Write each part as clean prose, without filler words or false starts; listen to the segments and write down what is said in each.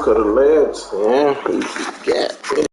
Look at the legs, man. Who's got?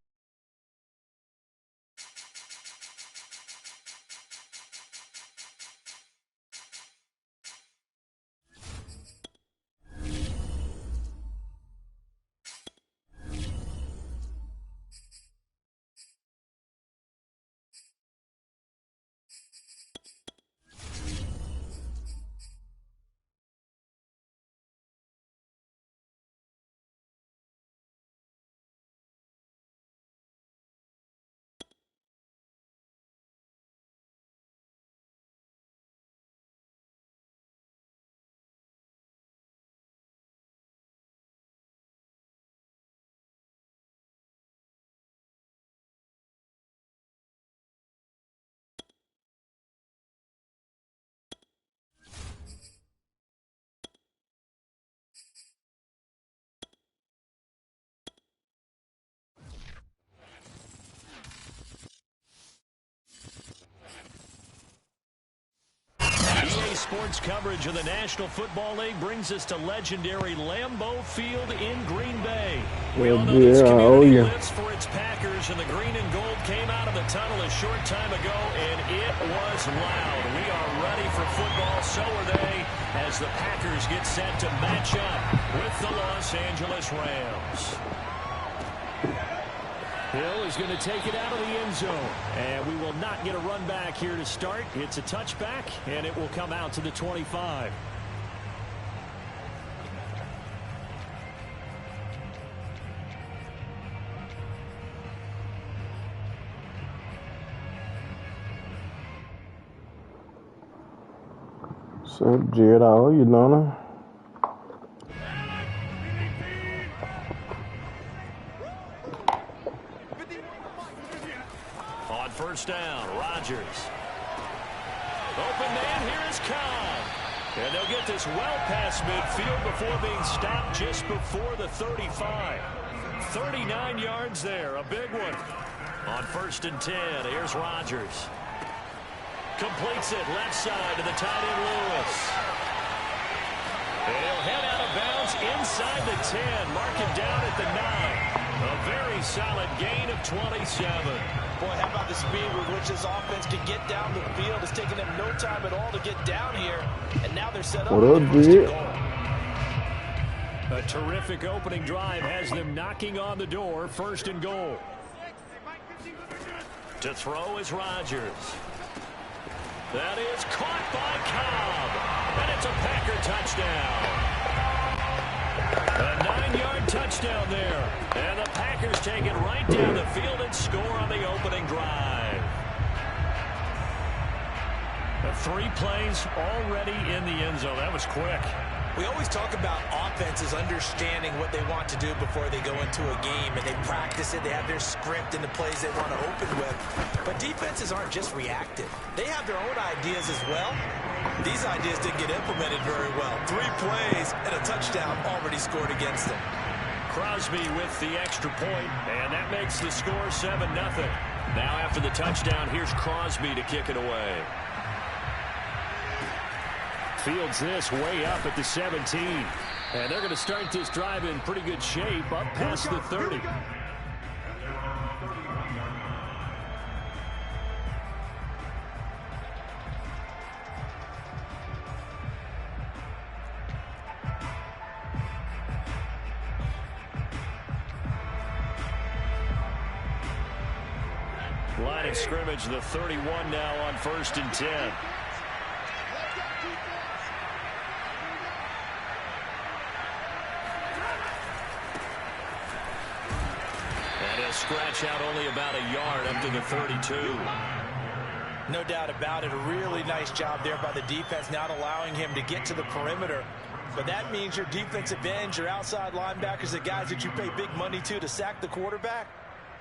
Sports coverage of the National Football League brings us to legendary Lambeau Field in Green Bay. We all know this community lives for its Packers, and the green and gold came out of the tunnel a short time ago, and it was loud. We are ready for football, so are they, as the Packers get set to match up with the Los Angeles Rams. Hill is going to take it out of the end zone. And we will not get a run back here to start. It's a touchback, and it will come out to the 25. So, Jarrett, how are you, Donna? First down, Rodgers. Open man, here is Cobb. And they'll get this well past midfield before being stopped just before the 35. 39 yards there, a big one. On 1st and 10, here's Rodgers. Completes it left side to the tight end Lewis. And he'll head out of bounds inside the 10, mark him down at the 9. A very solid gain of 27. Boy, how about the speed with which this offense can get down the field? It's taken them no time at all to get down here, and now they're set up for the first and goal. A terrific opening drive has them knocking on the door. 1st and goal. To throw is Rodgers. That is caught by Cobb, and it's a Packer touchdown. A 9-yard touchdown there. And the Packers take it right down the field and score on the opening drive. 3 plays already in the end zone. That was quick. We always talk about offenses understanding what they want to do before they go into a game, and they practice it. They have their script and the plays they want to open with. But defenses aren't just reactive. They have their own ideas as well. These ideas didn't get implemented very well. 3 plays and a touchdown already scored against them. Crosby with the extra point, and that makes the score 7-0. Now after the touchdown, here's Crosby to kick it away. Fields this way up at the 17. And they're going to start this drive in pretty good shape up past the 30. Line of scrimmage, the 31 now on 1st and 10. Scratch out only about a yard up to the 32. No doubt about it. A really nice job there by the defense, not allowing him to get to the perimeter. But that means your defensive ends, your outside linebackers, the guys that you pay big money to sack the quarterback,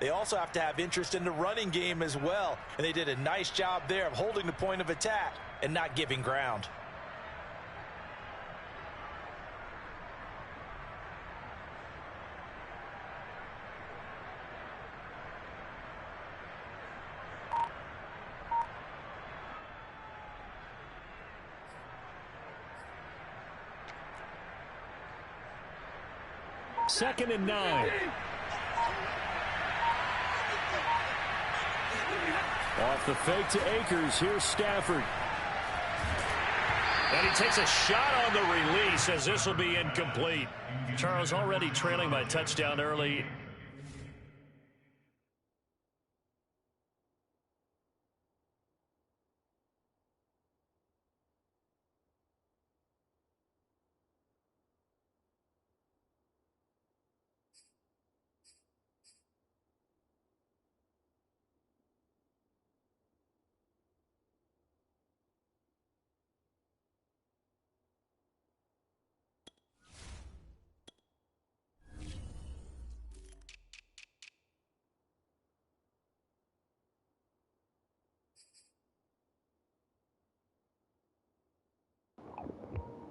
they also have to have interest in the running game as well. And they did a nice job there of holding the point of attack and not giving ground. 2nd and 9. Off the fake to Akers. Here's Stafford. And he takes a shot on the release as this will be incomplete. Charles already trailing by touchdown early.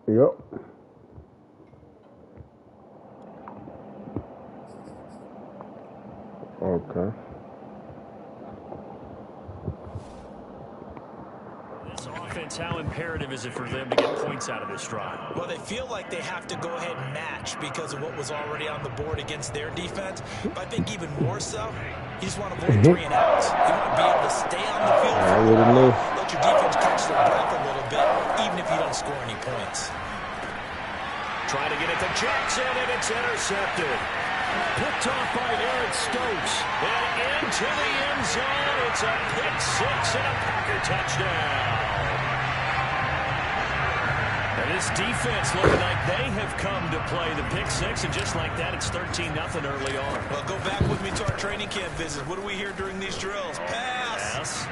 Yep. Okay. This offense, how imperative is it for them to get points out of this drive? Well, they feel like they have to go ahead and match because of what was already on the board against their defense. But I think even more so, you just want to avoid 3 and outs. You want to be able to stay on the field for a while, let your defense catch their breath a little bit, even if you don't score any points. Trying to get it to Jackson, and it's intercepted. Picked off by Eric Stokes. And into the end zone. It's a pick 6 and a Packer touchdown. And this defense looking like they have come to play the pick 6, and just like that, it's 13-0 early on. Well, go back with me to our training camp visit. What do we hear during these drills? Pass.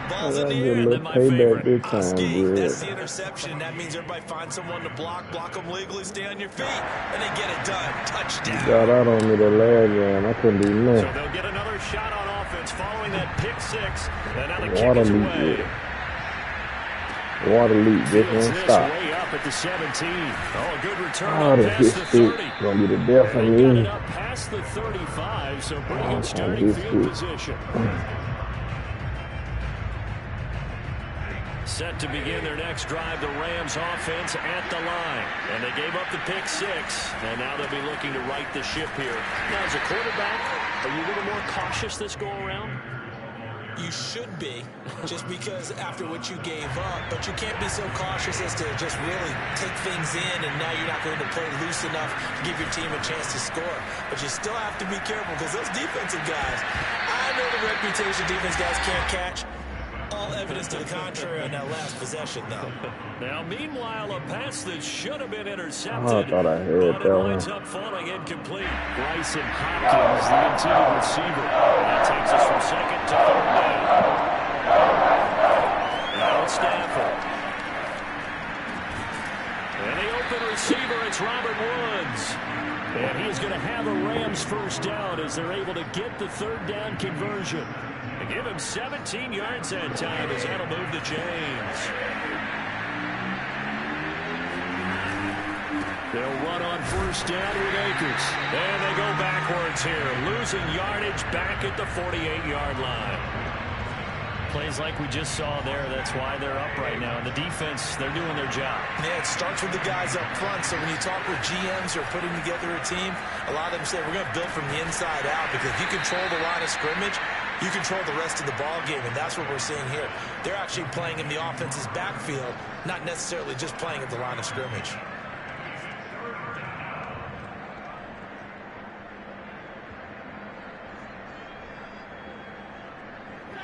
Ball's in the air. And then my favorite. That's the interception. That means everybody finds someone to block them legally, stay on your feet, and they get it done. Touchdown. Got out on me the last game. I couldn't do nothing. So they'll get another shot on offense following that pick 6. And now the kick is away. Water leak just won't stop. Way up at the 17. Oh, a good return past the 30. Gonna be the death of They me. got it up past the 35, so pretty good starting field position. Set to begin their next drive, the Rams offense at the line. And they gave up the pick 6, and now they'll be looking to right the ship here. Now, as a quarterback, are you a little more cautious this go-around? You should be, just because after what you gave up, but you can't be so cautious as to just really take things in, and now you're not going to play loose enough to give your team a chance to score. But you still have to be careful because those defensive guys, I know the reputation defense guys can't catch. All evidence to the contrary on that last possession, though. Now, meanwhile, a pass that should have been intercepted. Oh, I thought I heard but that it one. winds up falling incomplete. Bryson Hopkins, the intended receiver. That takes us from 2nd to 3rd down. Now it's Stafford. And the open receiver, it's Robert Woods. And he is going to have a Rams first down as they're able to get the 3rd down conversion. And give him 17 yards that time as that'll move to James. They'll run on first down with Akers. And they go backwards here, losing yardage back at the 48-yard line. Plays like we just saw there, that's why they're up right now. And the defense, they're doing their job. Yeah, it starts with the guys up front. So when you talk with GMs who are putting together a team, a lot of them say we're going to build from the inside out, because if you control the line of scrimmage, you control the rest of the ball game, and that's what we're seeing here. They're actually playing in the offense's backfield, not necessarily just playing at the line of scrimmage.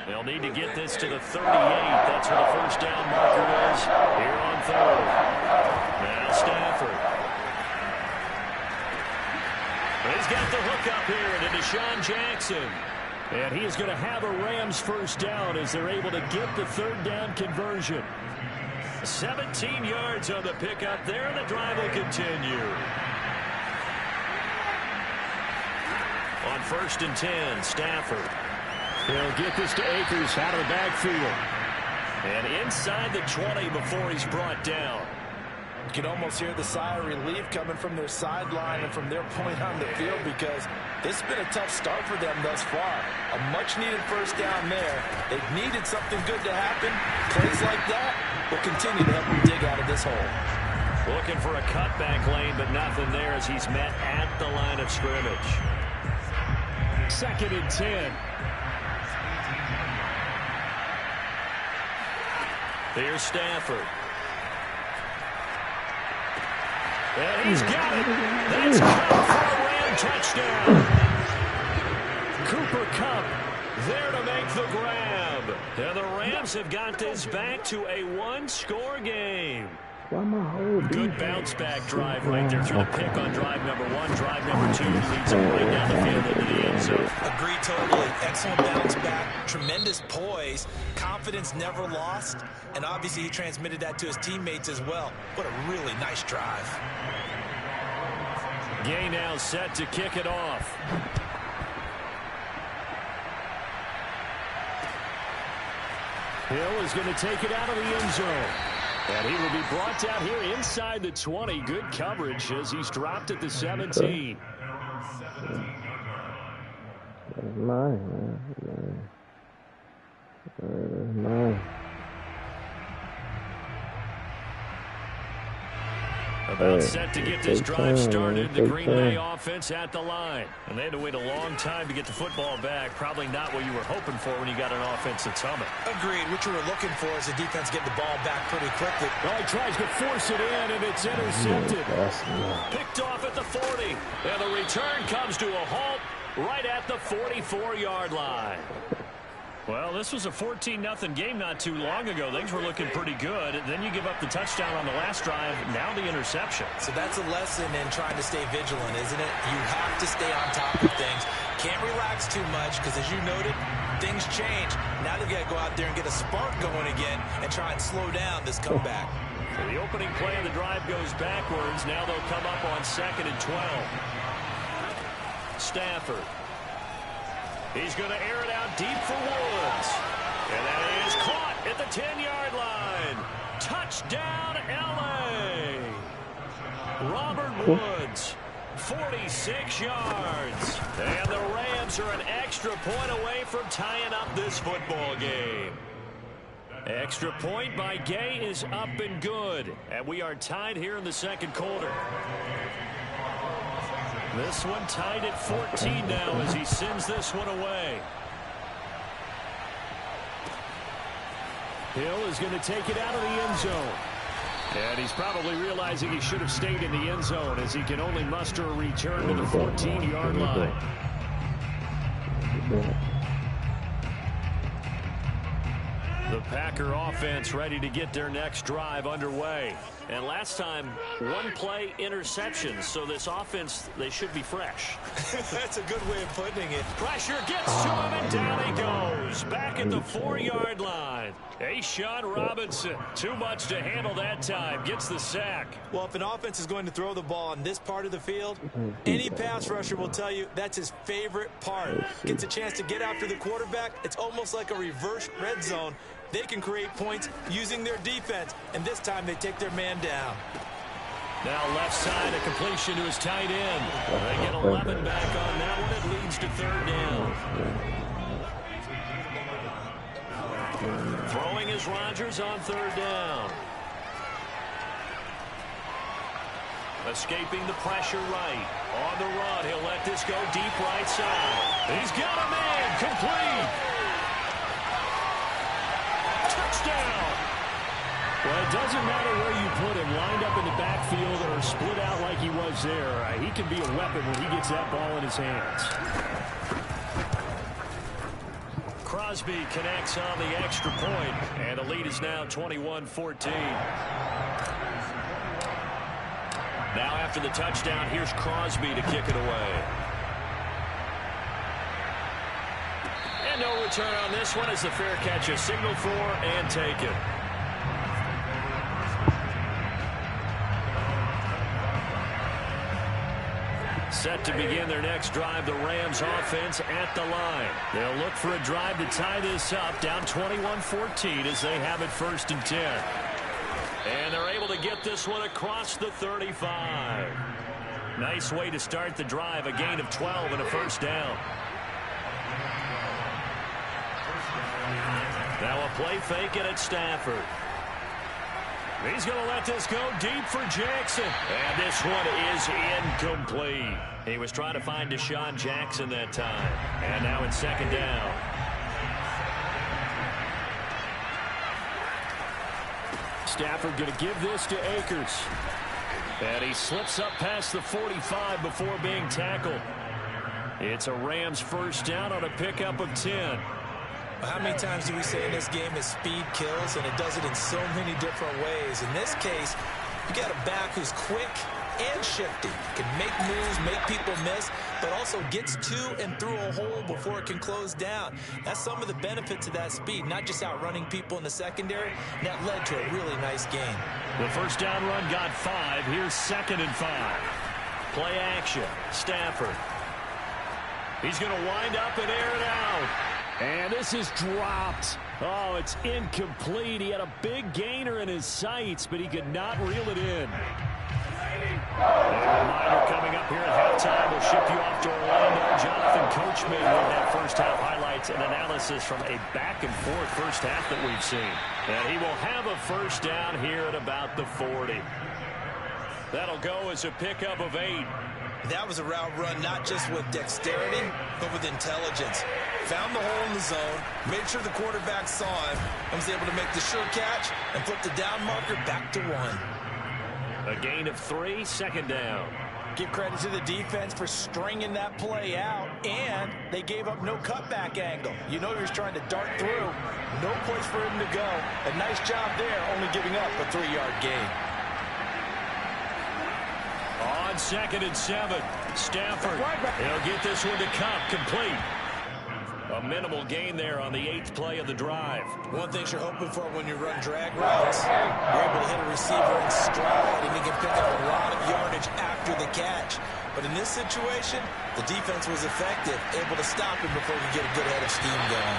They'll need to get this to the 38. That's where the first down marker is here on 3rd. Now Stafford. He's got the hook up here to Deshaun Jackson. And he is going to have a Rams first down as they're able to get the 3rd down conversion. 17 yards on the pickup there, and the drive will continue. On 1st and 10, Stafford. He'll get this to Akers out of the backfield. And inside the 20 before he's brought down. You can almost hear the sigh of relief coming from their sideline and from their point on the field, because this has been a tough start for them thus far. A much-needed first down there. They've needed something good to happen. Plays like that will continue to help them dig out of this hole. Looking for a cutback lane, but nothing there as he's met at the line of scrimmage. 2nd and 10. Here's Stafford. And he's got it. That's Kupp for a Ram touchdown. Cooper Kupp there to make the grab. And the Rams have got this back to a one-score game. Good bounce-back drive right there through the pick on drive number 1. Drive number 2 leads him right down the field into the end zone. Agreed totally. Excellent bounce-back, tremendous poise, confidence never lost, and obviously he transmitted that to his teammates as well. What a really nice drive. Gay now set to kick it off. Hill is going to take it out of the end zone. And he will be brought down here inside the 20. Good coverage as he's dropped at the 17. That's mine, man. That's mine. About set to get this drive started. The Green Bay offense at the line. And they had to wait a long time to get the football back. Probably not what you were hoping for when you got an offense at Summit. Agreed. What you were looking for is the defense getting the ball back pretty quickly. Well, he tries to force it in, and it's intercepted. Picked off at the 40. And the return comes to a halt right at the 44-yard line. Well, this was a 14-0 game not too long ago. Things were looking pretty good. Then you give up the touchdown on the last drive. Now the interception. So that's a lesson in trying to stay vigilant, isn't it? You have to stay on top of things. Can't relax too much because, as you noted, things change. Now they've got to go out there and get a spark going again and try and slow down this comeback. So the opening play of the drive goes backwards. Now they'll come up on 2nd and 12. Stafford. He's going to air it out deep for Woods. And that is caught at the 10-yard line. Touchdown, L.A. Robert Woods, 46 yards. And the Rams are an extra point away from tying up this football game. Extra point by Gay is up and good. And we are tied here in the second quarter. This one tied at 14 now as he sends this one away. Hill is going to take it out of the end zone. And he's probably realizing he should have stayed in the end zone as he can only muster a return to the 14-yard line. The Packer offense ready to get their next drive underway. And last time, one play interceptions. So this offense, they should be fresh. That's a good way of putting it. Pressure gets to him, and down he goes. Back at the 4-yard line. Sean Robinson, too much to handle that time. Gets the sack. Well, if an offense is going to throw the ball on this part of the field, any pass rusher will tell you that's his favorite part. Gets a chance to get after the quarterback. It's almost like a reverse red zone. They can create points using their defense, and this time they take their man down. Now left side, a completion to his tight end. They get 11 back on that one. It leads to 3rd down. Throwing is Rodgers on 3rd down. Escaping the pressure right. On the run, he'll let this go deep right side. He's got a man, complete. Touchdown. Well, it doesn't matter where you put him, lined up in the backfield or split out like he was there. He can be a weapon when he gets that ball in his hands. Crosby connects on the extra point, and the lead is now 21-14. Now after the touchdown, here's Crosby to kick it away. And no return on this one as the fair catch is signaled for and taken. Set to begin their next drive, the Rams offense at the line. They'll look for a drive to tie this up, down 21-14 as they have it 1st and 10. And they're able to get this one across the 35. Nice way to start the drive, a gain of 12 and a 1st down. Now a play fake, and it's Stafford. He's going to let this go deep for Jackson. And this one is incomplete. He was trying to find Deshaun Jackson that time. And now it's second down. Stafford going to give this to Akers. And he slips up past the 45 before being tackled. It's a Rams first down on a pickup of 10. How many times do we say in this game that speed kills, and it does it in so many different ways? In this case, you got a back who's quick and shifty, can make moves, make people miss, but also gets to and through a hole before it can close down. That's some of the benefits of that speed, not just outrunning people in the secondary. And that led to a really nice game. The first down run got 5. Here's 2nd and 5. Play action. Stafford. He's going to wind up and air it out. And this is dropped. Oh, it's incomplete. He had a big gainer in his sights, but he could not reel it in. A reminder coming up here at halftime. We'll ship you off to Orlando. Jonathan Coachman will have first half highlights and analysis from a back-and-forth first half that we've seen. And he will have a first down here at about the 40. That'll go as a pickup of 8. That was a route run not just with dexterity, but with intelligence. Found the hole in the zone, made sure the quarterback saw him, and was able to make the sure catch and flip the down marker back to 1. A gain of 3, second down. Give credit to the defense for stringing that play out, and they gave up no cutback angle. You know he was trying to dart through. No place for him to go. A nice job there, only giving up a 3-yard gain. On 2nd and 7, Stafford. He'll get this one to Cup, complete. A minimal gain there on the 8th play of the drive. One thing you're hoping for when you run drag routes, you're able to hit a receiver in stride, and he can pick up a lot of yardage after the catch. But in this situation, the defense was effective, able to stop him before he could get a good head of steam going.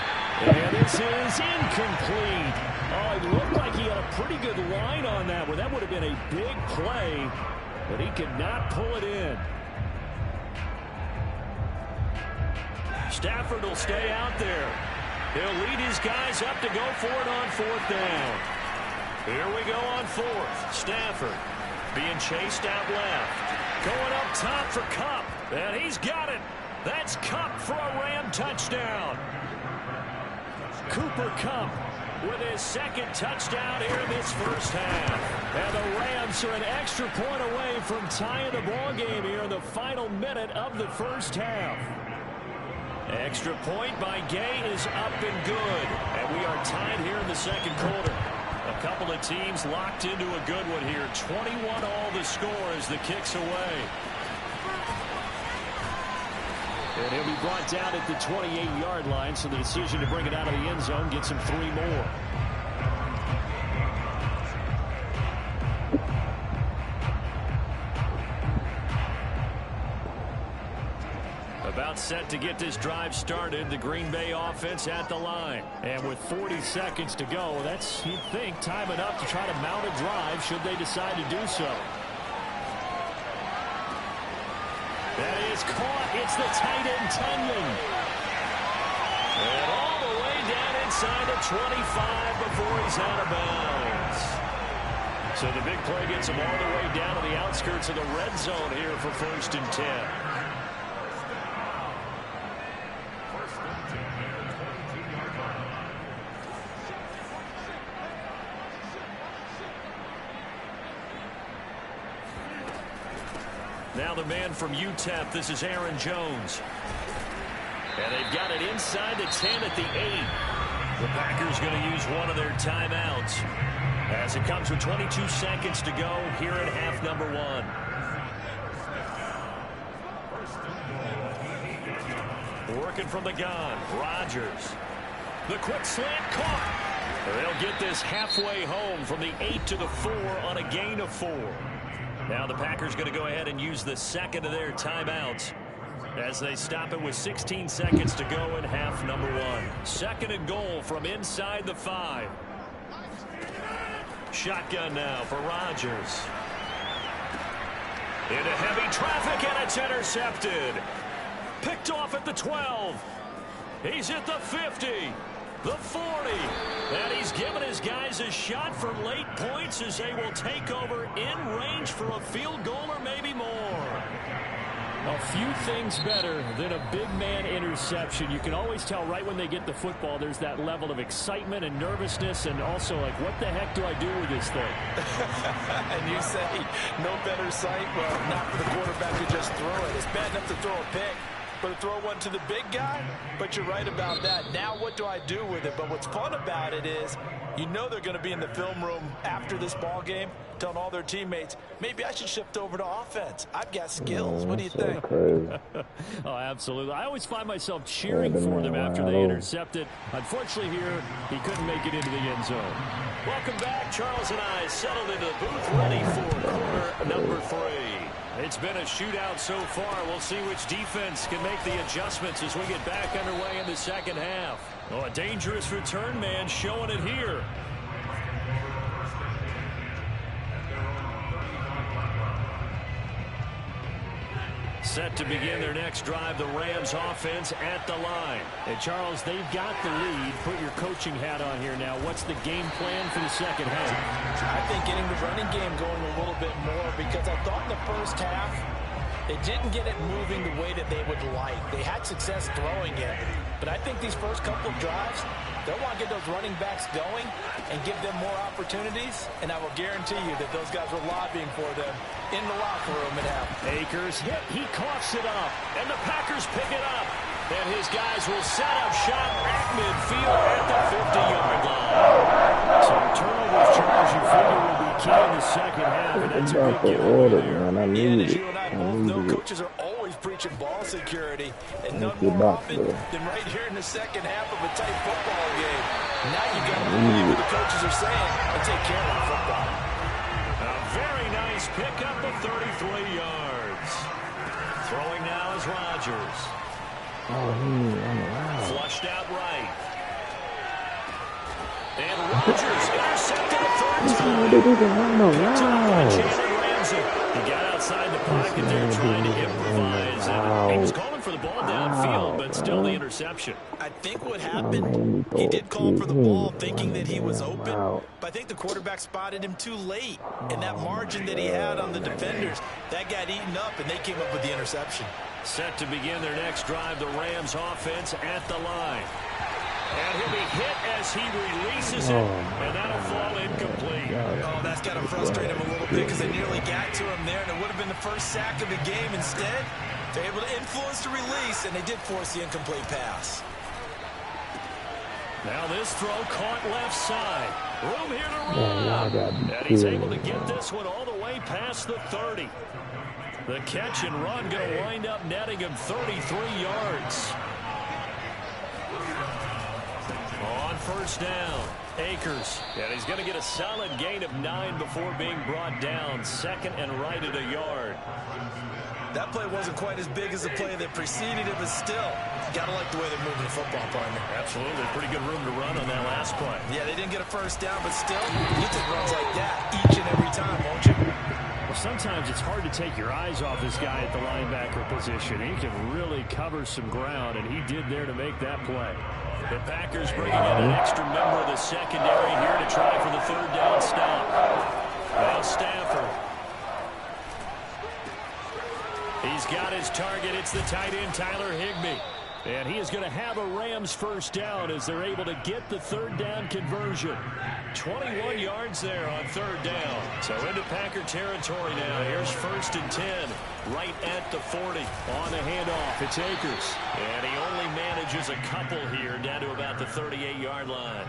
And this is incomplete. Oh, it looked like he had a pretty good line on that one. That would have been a big play, but he could not pull it in. Stafford will stay out there. He'll lead his guys up to go for it on 4th down. Here we go on 4th. Stafford being chased out left. Going up top for Cup. And he's got it. That's Cup for a Ram touchdown. Cooper Kupp with his 2nd touchdown here in this first half. And the Rams are an extra point away from tying the ball game here in the final minute of the first half. Extra point by Gay is up and good. And we are tied here in the 2nd quarter. A couple of teams locked into a good one here. 21 all the score as the kick's away. And he'll be brought down at the 28-yard line, so the decision to bring it out of the end zone gets him 3 more. About set to get this drive started. The Green Bay offense at the line. And with 40 seconds to go, that's, you'd think, time enough to try to mount a drive should they decide to do so. That is caught. It's the tight end, Tunyon. And all the way down inside the 25 before he's out of bounds. So the big play gets him all the way down to the outskirts of the red zone here for 1st and 10. Now the man from UTEP, this is Aaron Jones. And they've got it inside the 10 at the 8. The Packers going to use one of their timeouts as it comes with 22 seconds to go here at half number 1. Working from the gun, Rodgers. The quick slant caught. They'll get this halfway home from the 8 to the 4 on a gain of 4. Now the Packers going to go ahead and use the 2nd of their timeouts as they stop it with 16 seconds to go in half number 1. 2nd and goal from inside the 5. Shotgun now for Rodgers. Into heavy traffic, and it's intercepted. Picked off at the 12. He's at the 50. the 40. And he's given his guys a shot for late points as they will take over in range for a field goal or maybe more. A few things better than a big man interception. You can always tell right when they get the football, there's that level of excitement and nervousness, and also like, what the heck do I do with this thing? And you say, no better sight? Well, not for the quarterback to just throw it. It's bad enough to throw a pick, but to throw one to the big guy? But you're right about that. Now what do I do with it? But what's fun about it is, you know they're going to be in the film room after this ball game telling all their teammates, maybe I should shift over to offense. I've got skills. What do you think? Oh, absolutely. I always find myself cheering for them after they intercepted. Unfortunately here, he couldn't make it into the end zone. Welcome back. Charles and I settled into the booth ready for quarter number 3. It's been a shootout so far. We'll see which defense can make the adjustments as we get back underway in the second half. Oh, a dangerous return man showing it here. Set to begin their next drive, the Rams offense at the line. And Charles, they've got the lead. Put your coaching hat on here now. What's the game plan for the second half? I think getting the running game going a little bit more, because I thought in the first half they didn't get it moving the way that they would like. They had success throwing it, but I think these first couple of drives, they'll want to get those running backs going and give them more opportunities, and I will guarantee you that those guys were lobbying for them in the locker room at half. Akers hit, he coughs it up, and the Packers pick it up. And his guys will set up shop at midfield at the 50-yard line. So turnovers, Charles, you figure will be key in the second half, and that's a big order, man. I And need as it. you and I I both know, need it. coaches are always preaching ball security, and none Thank you, more doctor. often than right here in the second half of a tight football game. Now you got to believe what the coaches are saying and take care of the football. A very nice pickup of 33 yards. Throwing now is Rodgers. Flushed out right. And Rodgers intercepted a third time. He got outside the pocket there trying to improvise. And he was calling for the ball downfield, but still the interception. I think what happened, he did call for the ball thinking that he was open, but I think the quarterback spotted him too late. And that margin that he had on the defenders, that got eaten up, and they came up with the interception. Set to begin their next drive, the Rams offense at the line. And he'll be hit as he releases it, and that'll fall incomplete. Oh, that's got to frustrate him a little bit because they nearly got to him there, and it would have been the first sack of the game. Instead, they're able to influence the release, and they did force the incomplete pass. Now this throw caught left side. Room here to run. And he's able to get this one all the way past the 30. The catch and run going to wind up netting him 33 yards. On first down, Akers. And he's going to get a solid gain of 9 before being brought down. Second and right at a yard. That play wasn't quite as big as the play that preceded it, but still, got to like the way they're moving the football, partner. Absolutely. Pretty good room to run on that last play. Yeah, they didn't get a first down, but still, you take runs like that each and every time, won't you? Well, sometimes it's hard to take your eyes off this guy at the linebacker position. He can really cover some ground, and he did there to make that play. The Packers bringing in an extra member of the secondary here to try for the third down stop. Now Stafford. He's got his target. It's the tight end, Tyler Higbee. And he is going to have a Rams first down as they're able to get the third down conversion. 21 yards there on third down. So into Packer territory now. Here's first and 10 right at the 40. On the handoff, it's Akers. And he only manages a couple here down to about the 38-yard line.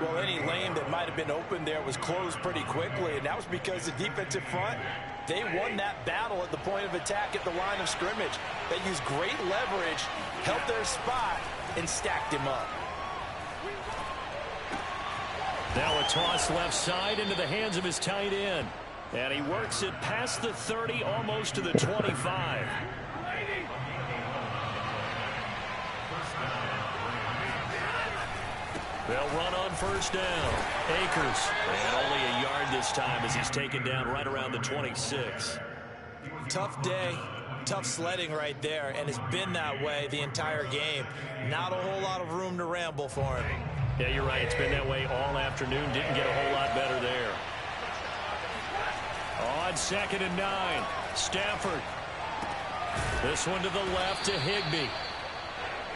Well, any lane that might have been open there was closed pretty quickly, and that was because the defensive front, they won that battle at the point of attack at the line of scrimmage. They used great leverage, held their spot, and stacked him up. Now a toss left side into the hands of his tight end. And he works it past the 30, almost to the 25. They'll run on first down. Akers. And only a yard this time as he's taken down right around the 26. Tough day. Tough sledding right there, and it's been that way the entire game. Not a whole lot of room to ramble for him. Yeah, you're right. It's been that way all afternoon. Didn't get a whole lot better there. On 2nd and 9, Stafford. This one to the left to Higbee.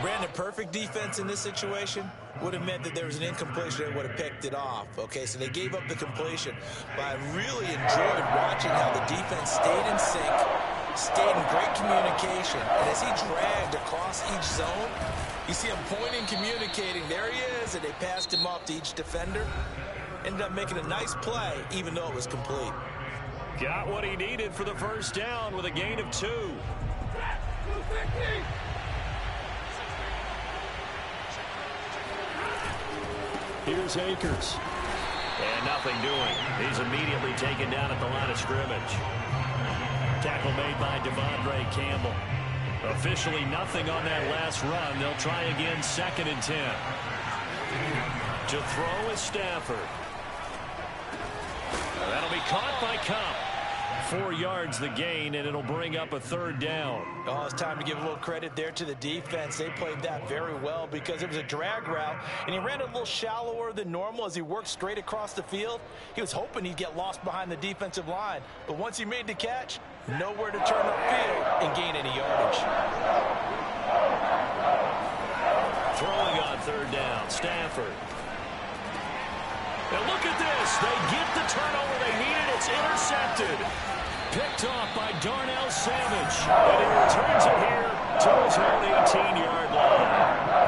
Brandon, perfect defense in this situation would have meant that there was an incompletion that would have picked it off. Okay, so they gave up the completion. But I really enjoyed watching how the defense stayed in sync, stayed in great communication. And as he dragged across each zone, you see him pointing, communicating. There he is, and they passed him off to each defender. Ended up making a nice play, even though it was complete. Got what he needed for the first down with a gain of 2. Here's Akers. And nothing doing. He's immediately taken down at the line of scrimmage. Tackle made by Devondre Campbell. Officially nothing on that last run. They'll try again 2nd and 10. To throw is Stafford. That'll be caught by Cup. 4 yards the gain, and it'll bring up a 3rd down. Oh, it's time to give a little credit there to the defense. They played that very well because it was a drag route, and he ran a little shallower than normal as he worked straight across the field. He was hoping he'd get lost behind the defensive line, but once he made the catch, nowhere to turn upfield and gain any yardage. Throwing on 3rd down, Stafford. And look at this. They get the turnover they needed. It's intercepted. Picked off by Darnell Savage. And he returns it here to his own 18-yard line.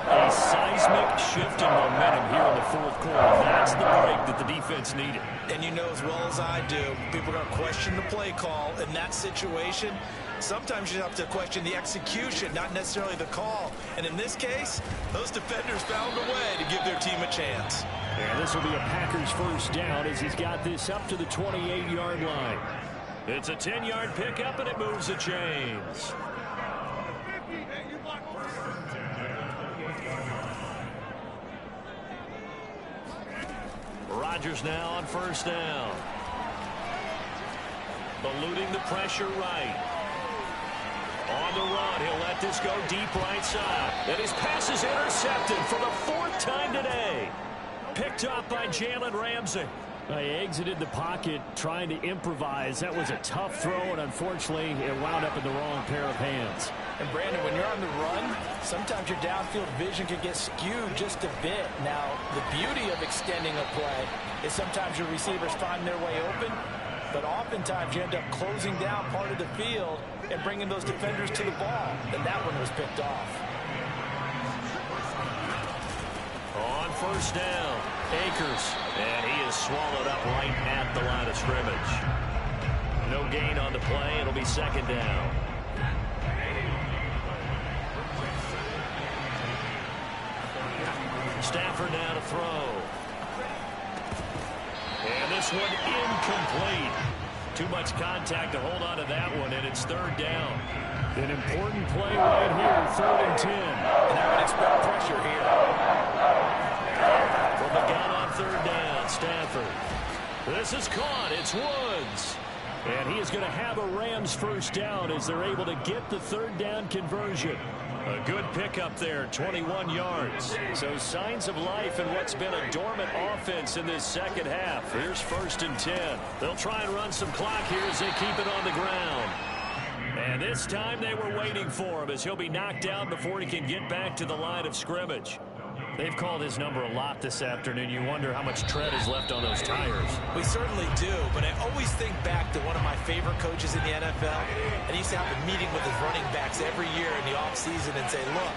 A seismic shift in momentum here in the 4th quarter. That's the break that the defense needed. And you know as well as I do, people are going to question the play call in that situation. Sometimes you have to question the execution, not necessarily the call. And in this case, those defenders found a way to give their team a chance. And this will be a Packers first down as he's got this up to the 28-yard line. It's a 10-yard pickup, and it moves the chains. Rodgers now on 1st down. Eluding the pressure right. On the run, he'll let this go deep right side. And his pass is intercepted for the 4th time today. Picked up by Jalen Ramsey. He exited the pocket trying to improvise. That was a tough throw, and unfortunately, it wound up in the wrong pair of hands. And Brandon, when you're on the run, sometimes your downfield vision can get skewed just a bit. Now, the beauty of extending a play is sometimes your receivers find their way open, but oftentimes you end up closing down part of the field and bringing those defenders to the ball. And that one was picked off. On 1st down, Akers. And he is swallowed up right at the line of scrimmage. No gain on the play. It'll be 2nd down. Stafford now to throw. And this one incomplete. Too much contact to hold on to that one, and it's 3rd down. An important play right here, 3rd and 10. And I would expect pressure here. From the gun on 3rd down, Stafford. This is caught. It's Woods. And he is going to have a Rams first down as they're able to get the 3rd down conversion. A good pickup there, 21 yards. So signs of life in what's been a dormant offense in this 2nd half. Here's 1st and 10. They'll try and run some clock here as they keep it on the ground. And this time they were waiting for him as he'll be knocked down before he can get back to the line of scrimmage. They've called his number a lot this afternoon. You wonder how much tread is left on those tires. We certainly do, but I always think back to one of my favorite coaches in the NFL. And he used to have a meeting with his running backs every year in the offseason and say, look,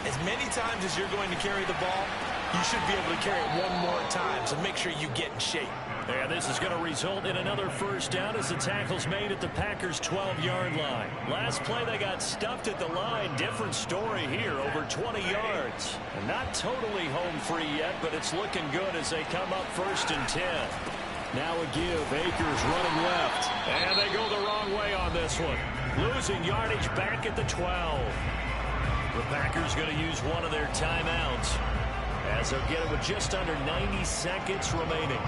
as many times as you're going to carry the ball, you should be able to carry it one more time, so make sure you get in shape. And this is going to result in another first down as the tackle's made at the Packers' 12-yard line. Last play, they got stuffed at the line. Different story here, over 20 yards. And not totally home free yet, but it's looking good as they come up 1st and 10. Now a give. Akers running left. And they go the wrong way on this one. Losing yardage back at the 12. The Packers going to use one of their timeouts as they'll get it with just under 90 seconds remaining.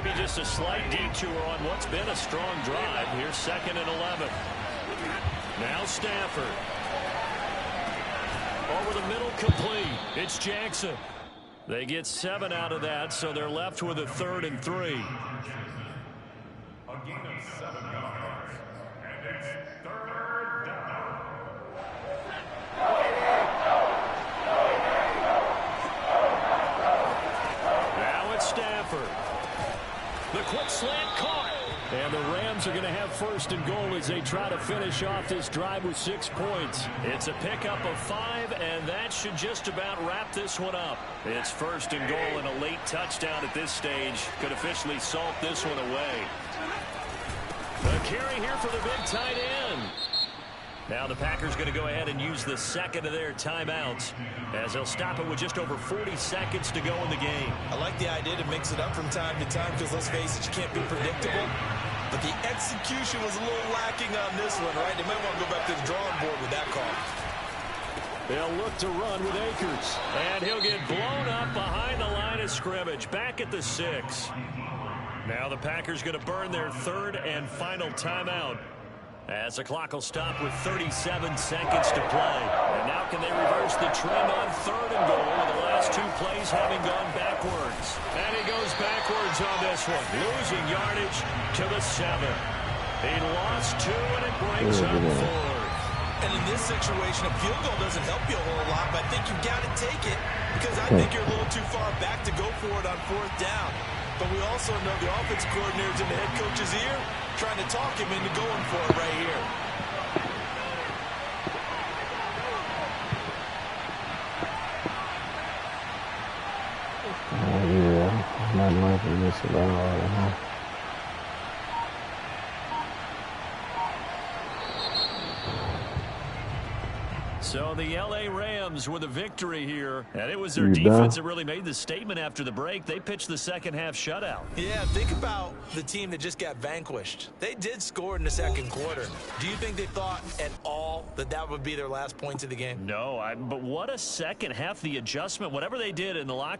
maybe just a slight detour on what's been a strong drive. Here's 2nd and 11. Now Stafford. Over the middle, complete. It's Jackson. They get 7 out of that, so they're left with a 3rd and 3. A gain of 7 yards, and it's 3rd down. Now it's Stafford. The quick slant caught. And the Rams are going to have 1st and goal as they try to finish off this drive with 6 points. It's a pickup of 5, and that should just about wrap this one up. It's 1st and goal, and a late touchdown at this stage could officially salt this one away. The carry here for the big tight end. Now the Packers going to go ahead and use the 2nd of their timeouts as they'll stop it with just over 40 seconds to go in the game. I like the idea to mix it up from time to time because, let's face it, you can't be predictable. But the execution was a little lacking on this one, right? They might want to go back to the drawing board with that call. They'll look to run with Akers. And he'll get blown up behind the line of scrimmage. Back at the 6. Now the Packers going to burn their 3rd and final timeout, as the clock will stop with 37 seconds to play. And now can they reverse the trend on 3rd and goal with the last 2 plays having gone backwards? And he goes backwards on this one, losing yardage to the 7. He lost 2, and it brings up 4. And in this situation, a field goal doesn't help you a whole lot, but I think you've got to take it because I think you're a little too far back to go for it on 4th down. But we also know the offense coordinator's in the head coach's ear, trying to talk him into going for it right here. Yeah, not much of this at all. So the L.A. Rams with a victory here, and it was their defense that really made the statement after the break. They pitched the second half shutout. Yeah, think about the team that just got vanquished. They did score in the second quarter. Do you think they thought at all that that would be their last points of the game? No, but what a second half, the adjustment, whatever they did in the locker